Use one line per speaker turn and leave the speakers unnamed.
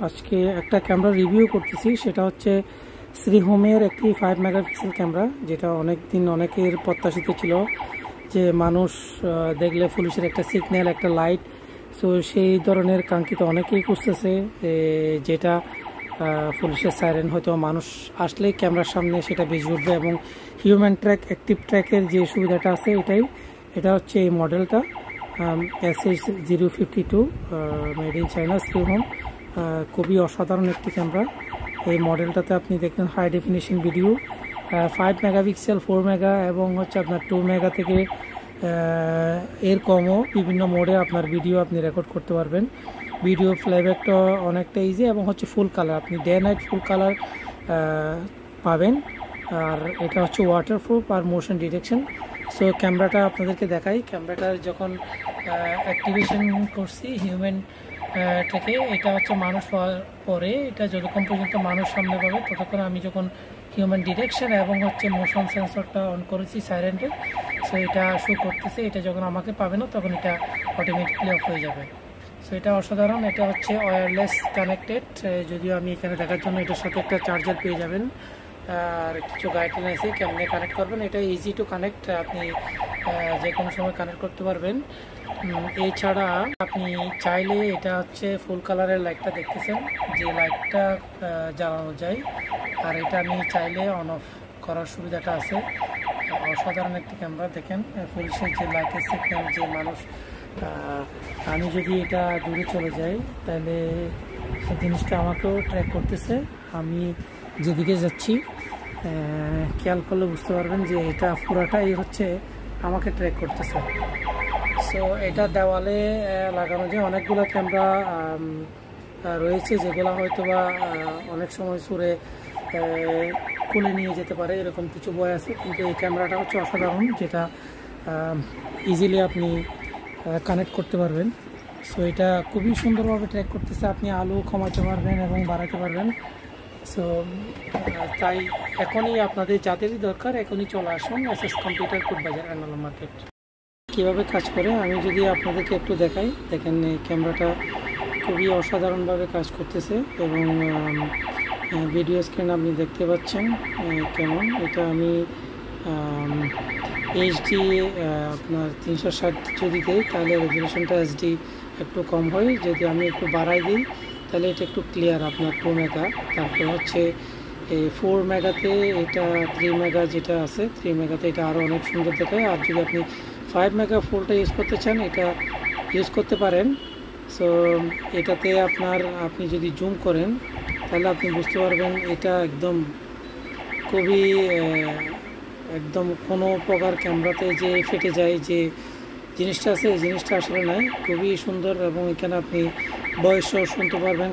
আজকে একটা camera review করতেছি, সেটা হচ্ছে শ্রীহোমের একটি 5 মেগাপিক্সেল ক্যামেরা, যেটা অনেকের প্রত্যাশিত ছিল যে মানুষ দেখলে পুলিশের একটা সিগন্যাল, একটা লাইট, সো সেই ধরনের কাঙ্ক্ষিত অনেকেই খুঁজতেছে, যেটা পুলিশের সাইরেন হয়তো মানুষ আসলেই ক্যামেরার সামনে সেটা বেজে উঠবে এবং হিউম্যান ট্র্যাক, অ্যাক্টিভ ট্র্যাকের যে সুবিধাটা আছে এটা হচ্ছে এই মডেলটা SH052 মেড ইন চায়না শ্রীহোম। খুবই অসাধারণ একটি ক্যামেরা। এই মডেলটাতে আপনি দেখবেন high definition video, 5 megapixel, 4 mega এবং হচ্ছে আপনার 2 মেগা থেকে এর কমও বিভিন্ন মোডে আপনার ভিডিও আপনি রেকর্ড করতে পারবেন। ভিডিও প্লেব্যাকটা অনেকটা ইজি এবং হচ্ছে ফুল কালার, আপনি ডে নাইট ফুল কালার পাবেন। আর এটা হচ্ছে ওয়াটারপ্রুফ আর মোশন ডিটেকশন। সো ক্যামেরাটা আপনাদেরকে দেখাই। ক্যামেরাটার যখন অ্যাক্টিভেশন করছি হিউম্যান থেকে, এটা হচ্ছে মানুষ পরে, এটা যতক্ষণ পর্যন্ত মানুষ সামনে পাবে ততক্ষণ আমি যখন হিউম্যান ডিটেকশন এবং হচ্ছে মোশন সেন্সরটা অন করেছি সাইরেন্টের, সো এটা শো করতেছে। এটা যখন আমাকে পাবে না তখন এটা অটোমেটিকলি অফ হয়ে যাবে। সো এটা অসাধারণ। এটা হচ্ছে ওয়্যারলেস কানেক্টেড, যদিও আমি এখানে দেখার জন্য এটার সাথে একটা চার্জার পেয়ে যাবেন আর কিছু গাইডলাইন আছে কেমনে কানেক্ট করবেন। এটা ইজি টু কানেক্ট, আপনি যে কোনো সময় কানেক্ট করতে পারবেন। এছাড়া আপনি চাইলে, এটা হচ্ছে ফুল কালারের লাইটটা দেখতেছেন, যে লাইটটা জ্বালানো যায়, আর এটা আমি চাইলে অন অফ করার সুবিধাটা আছে। অসাধারণ একটি ক্যামেরা। দেখেন পুলিশের যে লাইটের সিগন্যাল, যে মানুষ, আমি যদি এটা দূরে চলে যাই তাহলে সেই জিনিসটা আমাকেও ট্র্যাক করতেছে। আমি যেদিকে যাচ্ছি খেয়াল করলে বুঝতে পারবেন যে এটা পুরাটাই হচ্ছে আমাকে ট্র্যাক করতেছে। সো এটা দেওয়ালে লাগানো যায়। অনেকগুলো ক্যামেরা রয়েছে যেগুলো হয়তো বা অনেক সময় সুরে খুলে নিয়ে যেতে পারে, এরকম কিছু বই আছে, কিন্তু এই ক্যামেরাটা হচ্ছে অসাধারণ, যেটা ইজিলি আপনি কানেক্ট করতে পারবেন। সো এটা খুবই সুন্দরভাবে ট্র্যাক করতেছে। আপনি আলো কমাতে পারবেন এবং বাড়াতে পারবেন। সো তাই এখনই আপনাদের যাদেরই দরকার এখনই চলে আসুন এসএস কম্পিউটার কোটবাজার আনালা মার্কেট। কীভাবে কাজ করে আমি যদি আপনাদেরকে একটু দেখাই। দেখেন এই ক্যামেরাটা খুবই অসাধারণভাবে কাজ করতেছে এবং ভিডিও স্ক্রিন আপনি দেখতে পাচ্ছেন কেমন। এটা আমি এইচডি আপনার 360 যদি দিই তাহলে রেজুলেশনটা এইচডি একটু কম হয়, যদি আমি একটু বাড়াই দিই তাহলে এটা একটু ক্লিয়ার আপনার 2 মেগা। তারপর হচ্ছে 4 মেগাতে এটা 3 মেগা যেটা আছে, 3 মেগাতে এটা আরও অনেক সুন্দর দেখায়। আর যদি আপনি 5 মেগা ফুলটা ইউজ করতে চান এটা ইউজ করতে পারেন। সো এটাতে আপনি যদি জুম করেন তাহলে আপনি বুঝতে পারবেন এটা খুবই একদম কোনো প্রকার ক্যামেরাতে যে ফেটে যায় যে জিনিসটা আছে, এই জিনিসটা আসলে নাই। খুবই সুন্দর এবং এখানে আপনি ভয়েসও শুনতে পারবেন।